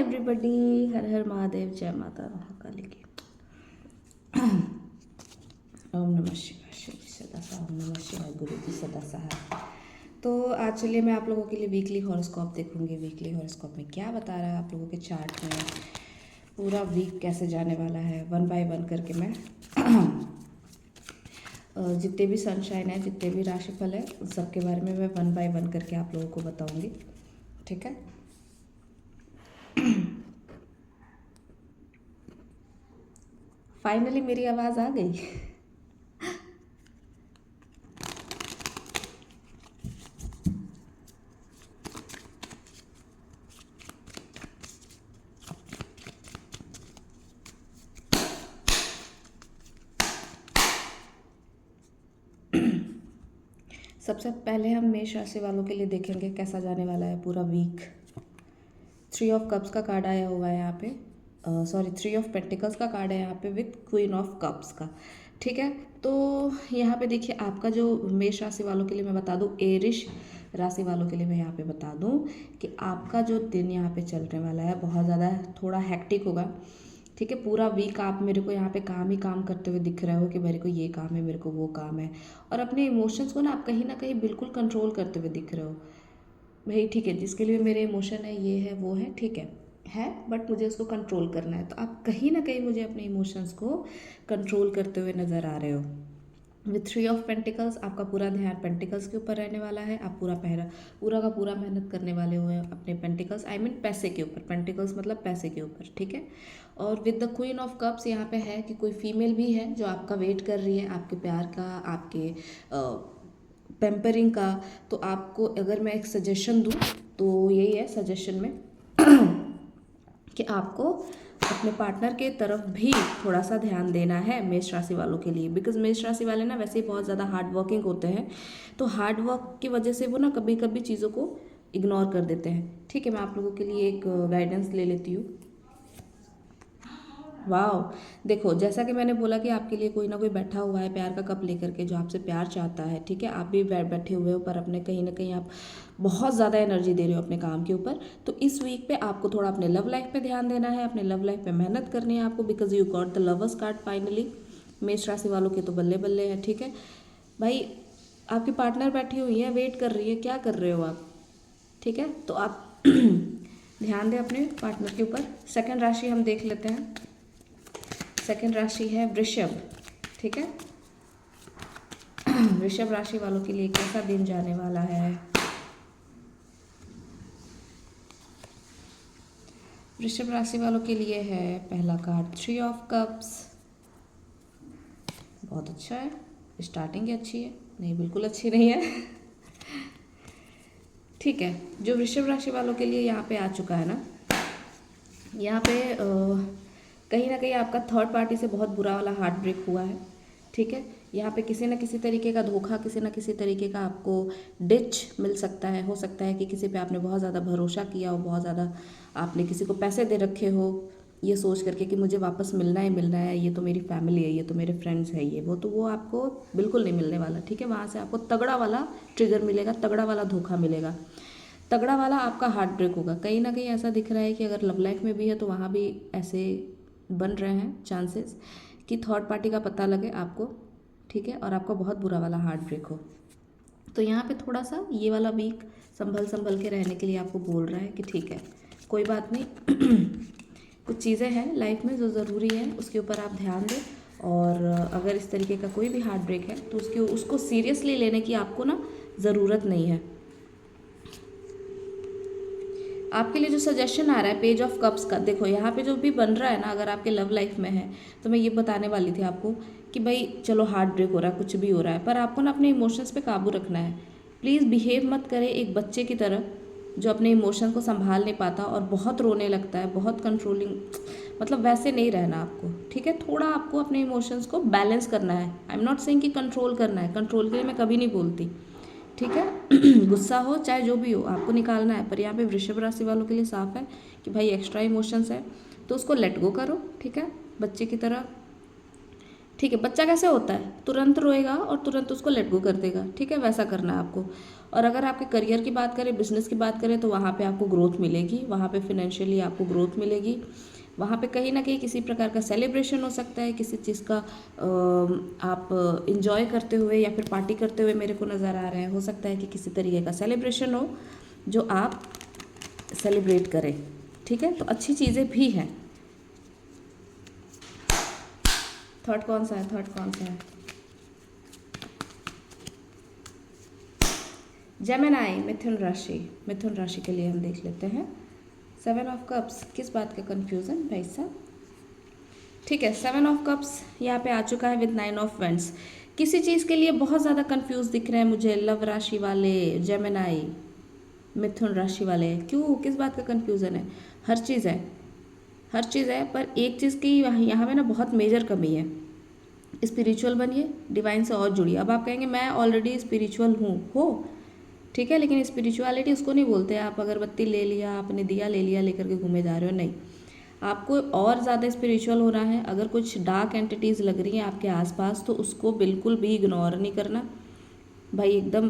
Everybody, हर हर महादेव, जय माता महाकाली की। ओम नमः शिवाय, शिव जी सदा सहाय, ओम नमः शिवाय, गुरु जी सदा सहाय। तो आज चलिए मैं आप लोगों के लिए वीकली हॉरोस्कोप देखूंगी। वीकली हॉरोस्कोप में क्या बता रहा है आप लोगों के चार्ट में, पूरा वीक कैसे जाने वाला है, वन बाय वन करके मैं जितने भी सनशाइन है, जितने भी राशिफल है, उन सब के बारे में मैं वन बाय वन करके आप लोगों को बताऊंगी। ठीक है। फाइनली मेरी आवाज़ आ गई। सबसे पहले हम मेष राशि वालों के लिए देखेंगे कैसा जाने वाला है पूरा वीक। 3 ऑफ कप्स का कार्ड आया हुआ है यहाँ पे, सॉरी 3 ऑफ पेंटिकल्स का कार्ड है यहाँ पे विथ क्वीन ऑफ कप्स का। ठीक है। तो यहाँ पे देखिए आपका जो मेष राशि वालों के लिए मैं बता दूँ, एरिश राशि वालों के लिए मैं यहाँ पे बता दूँ कि आपका जो दिन यहाँ पे चलने वाला है बहुत ज़्यादा थोड़ा हेक्टिक होगा। ठीक है। पूरा वीक आप मेरे को यहाँ पे काम ही काम करते हुए दिख रहे हो कि मेरे को ये काम है, मेरे को वो काम है, और अपने इमोशंस को ना आप कहीं ना कहीं बिल्कुल कंट्रोल करते हुए दिख रहे हो। भाई ठीक है, जिसके लिए मेरे इमोशन है, ये है वो है, ठीक है, बट मुझे उसको कंट्रोल करना है। तो आप कहीं ना कहीं मुझे अपने इमोशंस को कंट्रोल करते हुए नज़र आ रहे हो। विथ 3 ऑफ पेंटिकल्स आपका पूरा ध्यान पेंटिकल्स के ऊपर रहने वाला है। आप पूरा का पूरा मेहनत करने वाले हो अपने पेंटिकल्स, आई मीन पैसे के ऊपर। पेंटिकल्स मतलब पैसे के ऊपर। ठीक है। और with the queen of cups यहाँ पे है कि कोई फीमेल भी है जो आपका वेट कर रही है, आपके प्यार का, आपके पेम्परिंग का। तो आपको अगर मैं एक सजेशन दूँ तो यही है सजेशन में कि आपको अपने पार्टनर के तरफ भी थोड़ा सा ध्यान देना है मेष राशि वालों के लिए। बिकॉज मेष राशि वाले ना वैसे ही बहुत ज़्यादा हार्ड वर्किंग होते हैं, तो हार्ड वर्क की वजह से वो ना कभी कभी चीज़ों को इग्नोर कर देते हैं। ठीक है। मैं आप लोगों के लिए एक गाइडेंस ले लेती हूँ। वाह, देखो जैसा कि मैंने बोला कि आपके लिए कोई ना कोई बैठा हुआ है प्यार का कप लेकर के, जो आपसे प्यार चाहता है। ठीक है। आप भी बैठे हुए हो, पर अपने कहीं ना कहीं आप बहुत ज़्यादा एनर्जी दे रहे हो अपने काम के ऊपर। तो इस वीक पे आपको थोड़ा अपने लव लाइफ पे ध्यान देना है, अपने लव लाइफ पे मेहनत करनी है आपको, because you got the lovers card finally. मेष राशि वालों के तो बल्ले बल्ले हैं। ठीक है भाई, आपकी पार्टनर बैठी हुई है, वेट कर रही है, क्या कर रहे हो आप? ठीक है। तो आप ध्यान दें अपने पार्टनर के ऊपर। सेकेंड राशि हम देख लेते हैं। सेकेंड राशि है वृषभ। ठीक है। वृषभ राशि वालों के लिए कैसा दिन जाने वाला है? वृषभ राशि वालों के लिए है पहला कार्ड 3 ऑफ कप्स। बहुत अच्छा है, स्टार्टिंग ही अच्छी है, नहीं बिल्कुल अच्छी नहीं है। ठीक है। जो वृषभ राशि वालों के लिए यहाँ पे आ चुका है ना, यहाँ पे कहीं ना कहीं आपका थर्ड पार्टी से बहुत बुरा वाला हार्ट ब्रेक हुआ है। ठीक है। यहाँ पे किसी न किसी तरीके का धोखा, किसी न किसी तरीके का आपको डिच मिल सकता है। हो सकता है कि किसी पे आपने बहुत ज़्यादा भरोसा किया हो, बहुत ज़्यादा आपने किसी को पैसे दे रखे हो ये सोच करके कि मुझे वापस मिलना ही मिलना है, ये तो मेरी फैमिली है, ये तो मेरे फ्रेंड्स है, ये वो, तो वो आपको बिल्कुल नहीं मिलने वाला। ठीक है। वहाँ से आपको तगड़ा वाला ट्रिगर मिलेगा, तगड़ा वाला धोखा मिलेगा, तगड़ा वाला आपका हार्ट ब्रेक होगा। कहीं ना कहीं ऐसा दिख रहा है कि अगर लव लाइफ में भी है तो वहाँ भी ऐसे बन रहे हैं चांसेस कि थर्ड पार्टी का पता लगे आपको। ठीक है। और आपका बहुत बुरा वाला हार्ट ब्रेक हो। तो यहाँ पे थोड़ा सा ये वाला वीक संभल के रहने के लिए आपको बोल रहा है कि ठीक है, कोई बात नहीं। कुछ चीज़ें हैं लाइफ में जो ज़रूरी है, उसके ऊपर आप ध्यान दें। और अगर इस तरीके का कोई भी हार्ट ब्रेक है तो उसको सीरियसली लेने की आपको ना ज़रूरत नहीं है। आपके लिए जो सजेशन आ रहा है पेज ऑफ कप्स का, देखो यहाँ पे जो भी बन रहा है ना, अगर आपके लव लाइफ में है तो मैं ये बताने वाली थी आपको कि भाई चलो हार्ट ब्रेक हो रहा है, कुछ भी हो रहा है, पर आपको ना अपने इमोशंस पे काबू रखना है। प्लीज़ बिहेव मत करें एक बच्चे की तरह जो अपने इमोशन को संभाल नहीं पाता और बहुत रोने लगता है, बहुत कंट्रोलिंग, मतलब वैसे नहीं रहना आपको। ठीक है। थोड़ा आपको अपने इमोशंस को बैलेंस करना है। आई एम नॉट सेइंग कि कंट्रोल करना है, कंट्रोल के लिए मैं कभी नहीं बोलती। ठीक है। गुस्सा हो चाहे जो भी हो आपको निकालना है, पर यहाँ पे वृषभ राशि वालों के लिए साफ है कि भाई एक्स्ट्रा इमोशंस है तो उसको लेट गो करो। ठीक है, बच्चे की तरह। ठीक है, बच्चा कैसे होता है, तुरंत रोएगा और तुरंत उसको लेट गो कर देगा, ठीक है, वैसा करना है आपको। और अगर आपके करियर की बात करें, बिजनेस की बात करें, तो वहाँ पे आपको ग्रोथ मिलेगी, वहाँ पे फिनेंशियली आपको ग्रोथ मिलेगी, वहाँ पे कहीं ना कहीं किसी प्रकार का सेलिब्रेशन हो सकता है, किसी चीज़ का आप इंजॉय करते हुए या फिर पार्टी करते हुए मेरे को नज़र आ रहे हैं। हो सकता है कि किसी तरीके का सेलिब्रेशन हो जो आप सेलिब्रेट करें, ठीक है, तो अच्छी चीज़ें भी हैं। थर्ड कौन सा है, थर्ड कौन सा है, जेमिनी, मिथुन राशि। मिथुन राशि के लिए हम देख लेते हैं 7 ऑफ कप्स। किस बात का कन्फ्यूज़न भाई साहब, ठीक है, 7 ऑफ कप्स यहाँ पे आ चुका है विद 9 ऑफ वेंट्स। किसी चीज़ के लिए बहुत ज़्यादा कंफ्यूज दिख रहे हैं मुझे लव राशि वाले, जेमिनी, मिथुन राशि वाले। क्यों, किस बात का कन्फ्यूज़न है, हर चीज़ है, हर चीज़ है, पर एक चीज़ की यहाँ पे ना बहुत मेजर कमी है। स्पिरिचुअल बनिए, डिवाइन से और जुड़िए। अब आप कहेंगे मैं ऑलरेडी स्पिरिचुअल हूँ, हो, ठीक है, लेकिन स्पिरिचुअलिटी उसको नहीं बोलते आप अगरबत्ती ले लिया, आपने दिया ले लिया लेकर के घूमे जा रहे हो, नहीं। आपको और ज़्यादा स्पिरिचुअल होना है। अगर कुछ डार्क एंटिटीज़ लग रही हैं आपके आसपास तो उसको बिल्कुल भी इग्नोर नहीं करना भाई, एकदम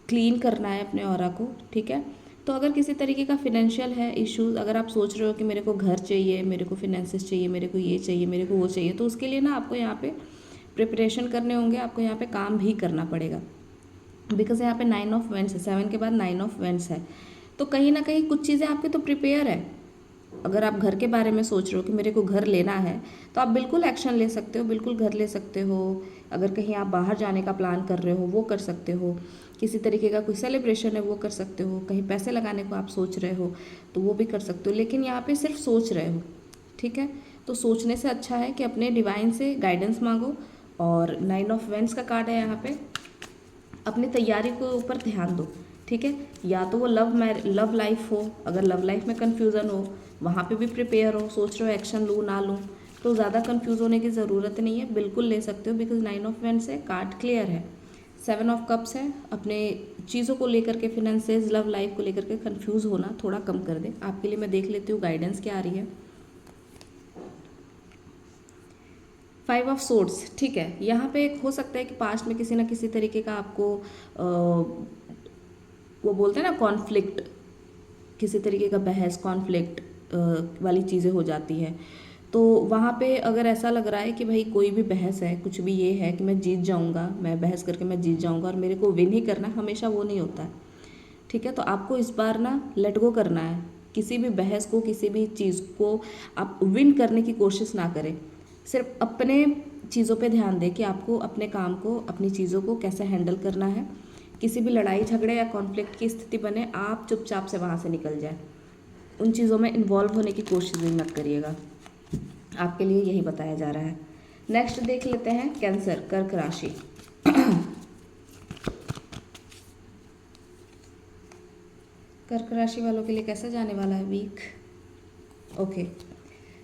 क्लीन करना है अपने ऑरा को, ठीक है। तो अगर किसी तरीके का फिनेंशियल है इश्यूज, अगर आप सोच रहे हो कि मेरे को घर चाहिए, मेरे को फिनेंसेस चाहिए, मेरे को ये चाहिए, मेरे को वो चाहिए, तो उसके लिए ना आपको यहाँ पे प्रिपरेशन करने होंगे, आपको यहाँ पे काम भी करना पड़ेगा। बिकॉज यहाँ पे 9 ऑफ वेंट्स है, 7 के बाद 9 ऑफ वेंट्स है, तो कहीं ना कहीं कुछ चीज़ें आपकी तो प्रिपेयर है। अगर आप घर के बारे में सोच रहे हो कि मेरे को घर लेना है, तो आप बिल्कुल एक्शन ले सकते हो, बिल्कुल घर ले सकते हो। अगर कहीं आप बाहर जाने का प्लान कर रहे हो वो कर सकते हो, किसी तरीके का कोई सेलिब्रेशन है वो कर सकते हो, कहीं पैसे लगाने को आप सोच रहे हो तो वो भी कर सकते हो, लेकिन यहाँ पे सिर्फ सोच रहे हो, ठीक है। तो सोचने से अच्छा है कि अपने डिवाइन से गाइडेंस मांगो। और 9 ऑफ वेंट्स का कार्ड है यहाँ पे, अपनी तैयारी के ऊपर ध्यान दो, ठीक है। या तो वो लव लाइफ हो, अगर लव लाइफ में कन्फ्यूज़न हो वहाँ पे भी प्रिपेयर हो, सोच रहे हो एक्शन लूँ ना लूँ, तो ज़्यादा कंफ्यूज होने की ज़रूरत नहीं है, बिल्कुल ले सकते हो। बिकॉज 9 ऑफ वेंट्स है, कार्ड क्लियर है। 7 ऑफ कप्स है, अपने चीज़ों को लेकर के, फिनेंसेस, लव लाइफ को लेकर के कंफ्यूज होना थोड़ा कम कर दे। आपके लिए मैं देख लेती हूँ गाइडेंस क्या आ रही है। 5 ऑफ सोर्ड्स, ठीक है, यहाँ पे हो सकता है कि पास्ट में किसी ना किसी तरीके का आपको वो बोलते हैं ना कॉन्फ्लिक्ट, किसी तरीके का बहस, कॉन्फ्लिक्ट वाली चीज़ें हो जाती हैं। तो वहाँ पे अगर ऐसा लग रहा है कि भाई कोई भी बहस है, कुछ भी ये है कि मैं जीत जाऊँगा, मैं बहस करके मैं जीत जाऊँगा और मेरे को विन ही करना है, हमेशा वो नहीं होता है, ठीक है। तो आपको इस बार ना लेट गो करना है, किसी भी बहस को, किसी भी चीज़ को आप विन करने की कोशिश ना करें, सिर्फ अपने चीज़ों पे ध्यान दें कि आपको अपने काम को, अपनी चीज़ों को कैसे हैंडल करना है। किसी भी लड़ाई झगड़े या कॉन्फ्लिक्ट की स्थिति बने, आप चुपचाप से वहाँ से निकल जाए, उन चीज़ों में इन्वॉल्व होने की कोशिश भी मत करिएगा। आपके लिए यही बताया जा रहा है। नेक्स्ट देख लेते हैं कैंसर, कर्क राशि। कर्क राशि वालों के लिए कैसा जाने वाला है वीक, ओके।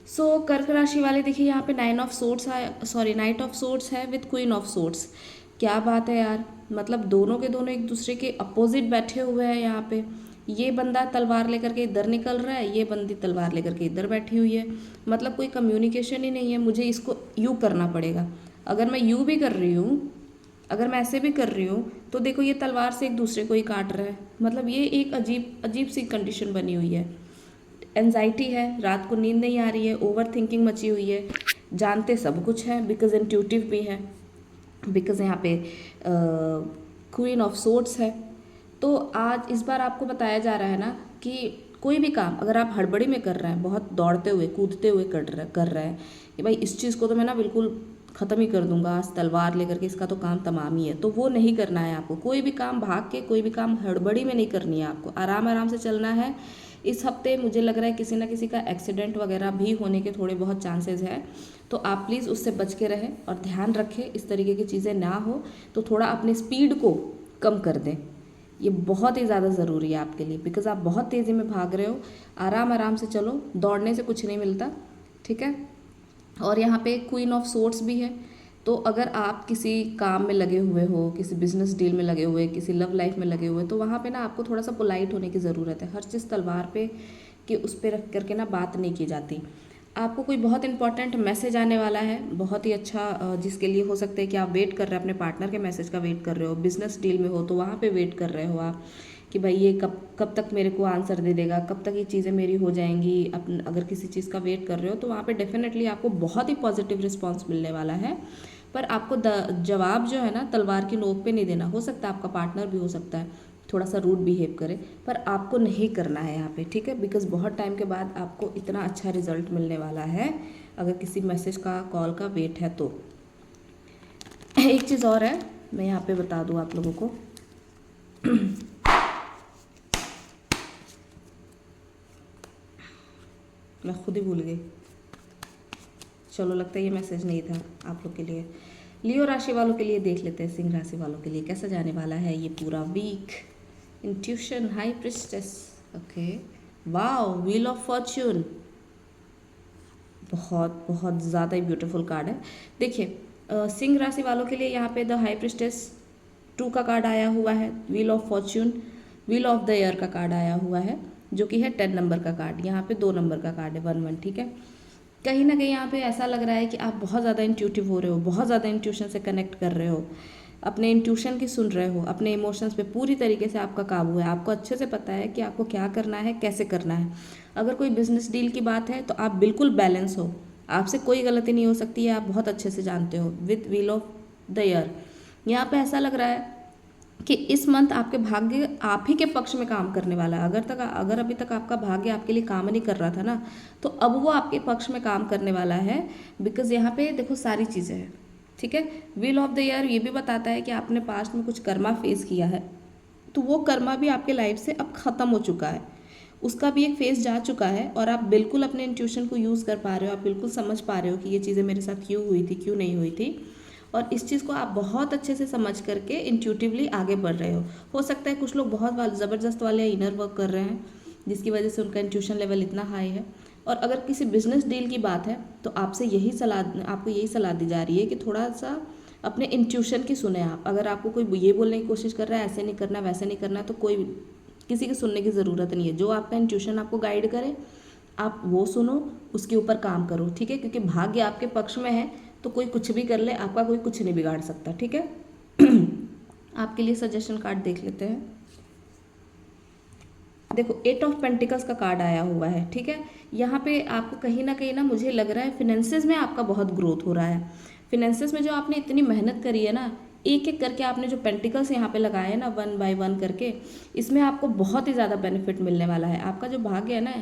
सो कर्क राशि वाले देखिए यहाँ पे 9 ऑफ सोर्ड्स है, सॉरी 9 ऑफ सोर्ड्स है विद क्वीन ऑफ सोर्ड्स। क्या बात है यार, मतलब दोनों के दोनों एक दूसरे के अपोजिट बैठे हुए हैं यहाँ पे। ये बंदा तलवार लेकर के इधर निकल रहा है, ये बंदी तलवार लेकर के इधर बैठी हुई है, मतलब कोई कम्युनिकेशन ही नहीं है। मुझे इसको यू करना पड़ेगा, अगर मैं यू भी कर रही हूँ, अगर मैं ऐसे भी कर रही हूँ, तो देखो ये तलवार से एक दूसरे को ही काट रहा है, मतलब ये एक अजीब अजीब सी कंडीशन बनी हुई है। एनजाइटी है, रात को नींद नहीं आ रही है, ओवर थिंकिंग मची हुई है, जानते सब कुछ है, बिकॉज इंट्यूटिव भी है, बिकॉज यहाँ पे क्वीन ऑफ सोर्ड्स है। तो आज इस बार आपको बताया जा रहा है ना कि कोई भी काम अगर आप हड़बड़ी में कर रहे हैं, बहुत दौड़ते हुए कूदते हुए कर रहे हैं कि भाई इस चीज़ को तो मैं ना बिल्कुल ख़त्म ही कर दूंगा, आज तलवार लेकर के इसका तो काम तमाम ही है, तो वो नहीं करना है आपको। कोई भी काम भाग के, कोई भी काम हड़बड़ी में नहीं करनी है आपको, आराम आराम से चलना है। इस हफ्ते मुझे लग रहा है किसी ना किसी का एक्सीडेंट वगैरह भी होने के थोड़े बहुत चांसेस है, तो आप प्लीज़ उससे बच के रहें और ध्यान रखें इस तरीके की चीज़ें ना हो। तो थोड़ा अपनी स्पीड को कम कर दें, ये बहुत ही ज़्यादा ज़रूरी है आपके लिए, बिकॉज आप बहुत तेज़ी में भाग रहे हो। आराम आराम से चलो, दौड़ने से कुछ नहीं मिलता, ठीक है। और यहाँ पे क्वीन ऑफ सोर्ड्स भी है, तो अगर आप किसी काम में लगे हुए हो, किसी बिजनेस डील में लगे हुए, किसी लव लाइफ में लगे हुए, तो वहाँ पे ना आपको थोड़ा सा पोलाइट होने की ज़रूरत है। हर चीज़ तलवार पे कि उस पर रख करके ना बात नहीं की जाती। आपको कोई बहुत इंपॉर्टेंट मैसेज आने वाला है, बहुत ही अच्छा, जिसके लिए हो सकता है कि आप वेट कर रहे हैं, अपने पार्टनर के मैसेज का वेट कर रहे हो। बिजनेस डील में हो तो वहाँ पे वेट कर रहे हो आप कि भाई ये कब कब तक मेरे को आंसर दे देगा, कब तक ये चीज़ें मेरी हो जाएंगी। अगर किसी चीज़ का वेट कर रहे हो तो वहाँ पे डेफिनेटली आपको बहुत ही पॉजिटिव रिस्पॉन्स मिलने वाला है। पर आपको जवाब जो है ना तलवार की नोक पे नहीं देना। हो सकता है आपका पार्टनर भी हो सकता है थोड़ा सा रूड बिहेव करे, पर आपको नहीं करना है यहाँ पे, ठीक है। बिकॉज बहुत टाइम के बाद आपको इतना अच्छा रिजल्ट मिलने वाला है अगर किसी मैसेज का कॉल का वेट है तो। एक चीज़ और है, मैं यहाँ पे बता दूँ आप लोगों को। मैं खुद ही भूल गई, चलो लगता है ये मैसेज नहीं था आप लोग के लिए। लियो राशि वालों के लिए देख लेते हैं, सिंह राशि वालों के लिए कैसा जाने वाला है ये पूरा week. Intuition, high priestess, okay, wow, wheel of fortune, बहुत बहुत ज़्यादा ही ब्यूटीफुल कार्ड है। देखिए सिंह राशि वालों के लिए यहाँ पे द हाई प्रिस्टेस 2 का कार्ड आया हुआ है, wheel of Fortune, wheel of the year का कार्ड आया हुआ है जो कि है 10 नंबर का कार्ड। यहाँ पे 2 नंबर का कार्ड है 1-1, ठीक है। कहीं ना कहीं यहाँ पे ऐसा लग रहा है कि आप बहुत ज़्यादा इंट्यूटिव हो रहे हो, बहुत ज़्यादा इंट्यूशन से कनेक्ट कर रहे हो, अपने इंट्यूशन की सुन रहे हो, अपने इमोशंस पे पूरी तरीके से आपका काबू है। आपको अच्छे से पता है कि आपको क्या करना है, कैसे करना है। अगर कोई बिजनेस डील की बात है तो आप बिल्कुल बैलेंस हो, आपसे कोई गलती नहीं हो सकती है, आप बहुत अच्छे से जानते हो। With wheel of the year यहाँ पे ऐसा लग रहा है कि इस मंथ आपके भाग्य आप ही के पक्ष में काम करने वाला है। अगर अभी तक आपका भाग्य आपके लिए काम नहीं कर रहा था ना, तो अब वो आपके पक्ष में काम करने वाला है। बिकॉज यहाँ पे देखो सारी चीज़ें हैं, ठीक है। व्हील ऑफ द ईयर ये भी बताता है कि आपने पास्ट में कुछ कर्मा फेस किया है, तो वो कर्मा भी आपके लाइफ से अब ख़त्म हो चुका है, उसका भी एक फेज जा चुका है। और आप बिल्कुल अपने इंट्यूशन को यूज़ कर पा रहे हो, आप बिल्कुल समझ पा रहे हो कि ये चीज़ें मेरे साथ क्यों हुई थी, क्यों नहीं हुई थी। और इस चीज़ को आप बहुत अच्छे से समझ करके इंट्यूटिवली आगे बढ़ रहे हो सकता है कुछ लोग बहुत ज़बरदस्त वाले इनर वर्क कर रहे हैं जिसकी वजह से उनका इंट्यूशन लेवल इतना हाई है। और अगर किसी बिजनेस डील की बात है तो आपको यही सलाह दी जा रही है कि थोड़ा सा अपने इंट्यूशन की सुने आप। अगर आपको कोई ये बोलने की कोशिश कर रहा है ऐसे नहीं करना वैसे नहीं करना, तो कोई किसी की सुनने की ज़रूरत नहीं है। जो आपका इंट्यूशन आपको गाइड करे आप वो सुनो, उसके ऊपर काम करो, ठीक है। क्योंकि भाग्य आपके पक्ष में है तो कोई कुछ भी कर ले, आपका कोई कुछ नहीं बिगाड़ सकता, ठीक है। आपके लिए सजेशन कार्ड देख लेते हैं। देखो 8 ऑफ पेंटिकल्स का कार्ड आया हुआ है, ठीक है। यहाँ पे आपको कहीं ना मुझे लग रहा है फिनेंसेस में आपका बहुत ग्रोथ हो रहा है। फिनेंसेस में जो आपने इतनी मेहनत करी है ना, एक एक करके आपने जो पेंटिकल्स यहाँ पे लगाए हैं ना 1 बाय 1 करके, इसमें आपको बहुत ही ज़्यादा बेनिफिट मिलने वाला है। आपका जो भाग्य है ना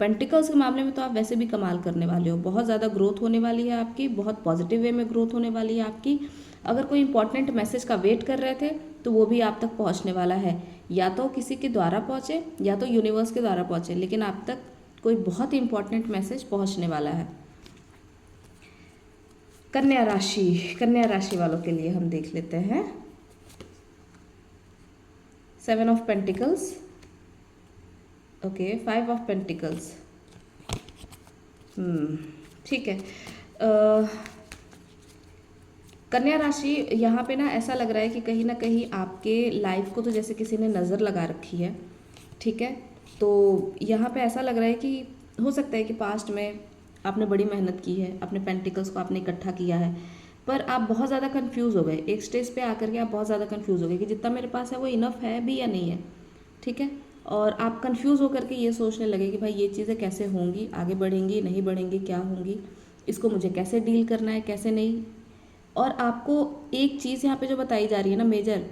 पेंटिकल्स के मामले में तो आप वैसे भी कमाल करने वाले हो, बहुत ज़्यादा ग्रोथ होने वाली है आपकी, बहुत पॉजिटिव वे में ग्रोथ होने वाली है आपकी। अगर कोई इंपॉर्टेंट मैसेज का वेट कर रहे थे तो वो भी आप तक पहुंचने वाला है, या तो किसी के द्वारा पहुंचे या तो यूनिवर्स के द्वारा पहुंचे, लेकिन आप तक कोई बहुत ही इंपॉर्टेंट मैसेज पहुंचने वाला है। कन्या राशि वालों के लिए हम देख लेते हैं 7 of pentacles, okay, 5 of pentacles, ठीक है। कन्या राशि यहाँ पे ना ऐसा लग रहा है कि कहीं ना कहीं आपके लाइफ को तो जैसे किसी ने नज़र लगा रखी है, ठीक है। तो यहाँ पे ऐसा लग रहा है कि हो सकता है कि पास्ट में आपने बड़ी मेहनत की है, अपने पेंटिकल्स को आपने इकट्ठा किया है, पर आप बहुत ज़्यादा कंफ्यूज हो गए। एक स्टेज पे आकर के आप बहुत ज़्यादा कंफ्यूज हो गए कि जितना मेरे पास है वो इनफ है भी या नहीं है, ठीक है। और आप कंफ्यूज होकर के ये सोचने लगे कि भाई ये चीज़ें कैसे होंगी, आगे बढ़ेंगी नहीं बढ़ेंगी, क्या होंगी, इसको मुझे कैसे डील करना है कैसे नहीं। और आपको एक चीज़ यहाँ पे जो बताई जा रही है ना मेजर,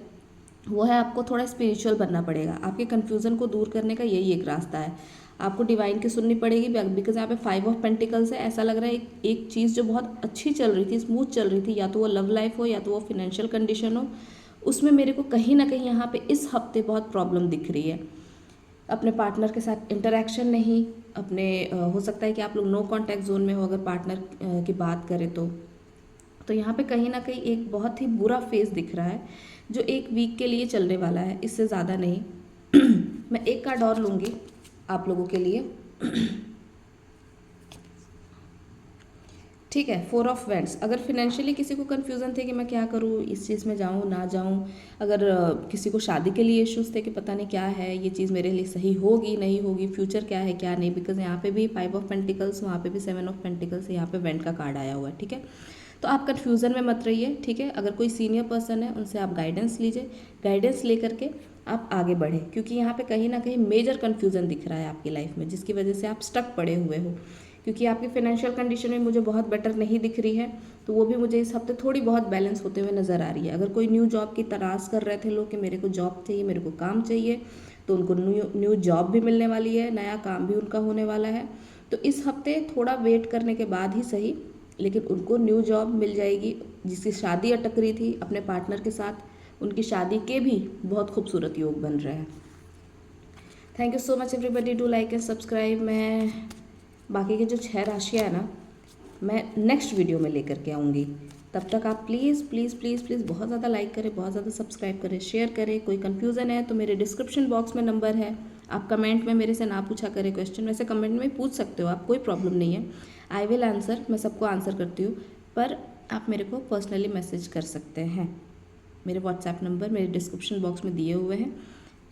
वो है आपको थोड़ा स्पिरिचुअल बनना पड़ेगा। आपके कन्फ्यूज़न को दूर करने का यही एक रास्ता है। आपको डिवाइन की सुननी पड़ेगी, बिकॉज यहाँ पे 5 ऑफ पेंटिकल्स है। ऐसा लग रहा है एक चीज़ जो बहुत अच्छी चल रही थी, स्मूथ चल रही थी, या तो वो लव लाइफ हो या तो वो फिनेंशियल कंडीशन हो, उसमें मेरे को कहीं ना कहीं यहाँ पे इस हफ्ते बहुत प्रॉब्लम दिख रही है। अपने पार्टनर के साथ इंटरेक्शन नहीं, अपने हो सकता है कि आप लोग नो कॉन्टैक्ट जोन में हो अगर पार्टनर की बात करें तो यहाँ पे कहीं ना कहीं एक बहुत ही बुरा फेज दिख रहा है जो एक वीक के लिए चलने वाला है, इससे ज़्यादा नहीं। मैं एक कार्ड और लूँगी आप लोगों के लिए। ठीक है। 4 ऑफ वेंट्स, अगर फिनेंशियली किसी को कन्फ्यूज़न थे कि मैं क्या करूँ, इस चीज़ में जाऊँ ना जाऊँ, अगर किसी को शादी के लिए इश्यूज़ थे कि पता नहीं क्या है, ये चीज़ मेरे लिए सही होगी नहीं होगी, फ्यूचर क्या है क्या नहीं, बिकॉज यहाँ पे भी 5 ऑफ पेंटिकल्स, वहाँ पे भी 7 ऑफ पेंटिकल्स, यहाँ पे वेंट का कार्ड आया हुआ है। ठीक है, तो आप कन्फ्यूज़न में मत रहिए। ठीक है, अगर कोई सीनियर पर्सन है उनसे आप गाइडेंस लीजिए, गाइडेंस ले करके आप आगे बढ़े, क्योंकि यहाँ पे कहीं ना कहीं मेजर कन्फ्यूज़न दिख रहा है आपकी लाइफ में, जिसकी वजह से आप स्टक पड़े हुए हो, क्योंकि आपकी फाइनेंशियल कंडीशन में मुझे बहुत बेटर नहीं दिख रही है, तो वो भी मुझे इस हफ्ते थोड़ी बहुत बैलेंस होते हुए नज़र आ रही है। अगर कोई न्यू जॉब की तलाश कर रहे थे लोग कि मेरे को जॉब चाहिए, मेरे को काम चाहिए, तो उनको न्यू जॉब भी मिलने वाली है, नया काम भी उनका होने वाला है। तो इस हफ्ते थोड़ा वेट करने के बाद ही सही, लेकिन उनको न्यू जॉब मिल जाएगी। जिसकी शादी अटक रही थी अपने पार्टनर के साथ, उनकी शादी के भी बहुत खूबसूरत योग बन रहे हैं। Thank you so much everybody, do like and subscribe. मैं बाकी की जो 6 राशियाँ है ना, मैं नेक्स्ट वीडियो में लेकर के आऊँगी। तब तक आप प्लीज़ प्लीज़ प्लीज़ प्लीज़ बहुत ज़्यादा लाइक करें, बहुत ज़्यादा सब्सक्राइब करें, शेयर करें। कोई कन्फ्यूज़न है तो मेरे डिस्क्रिप्शन बॉक्स में नंबर है, आप कमेंट में मेरे से ना पूछा करें क्वेश्चन, वैसे कमेंट में पूछ सकते हो आप, कोई प्रॉब्लम नहीं है। आई विल आंसर, मैं सबको आंसर करती हूँ, पर आप मेरे को पर्सनली मैसेज कर सकते हैं। मेरे व्हाट्सएप नंबर मेरे डिस्क्रिप्शन बॉक्स में दिए हुए हैं।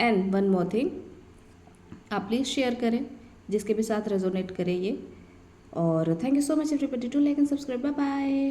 एंड वन मोर थिंग, आप प्लीज़ शेयर करें जिसके भी साथ रेजोनेट करे ये। और thank you so much everybody, to like and subscribe, bye bye.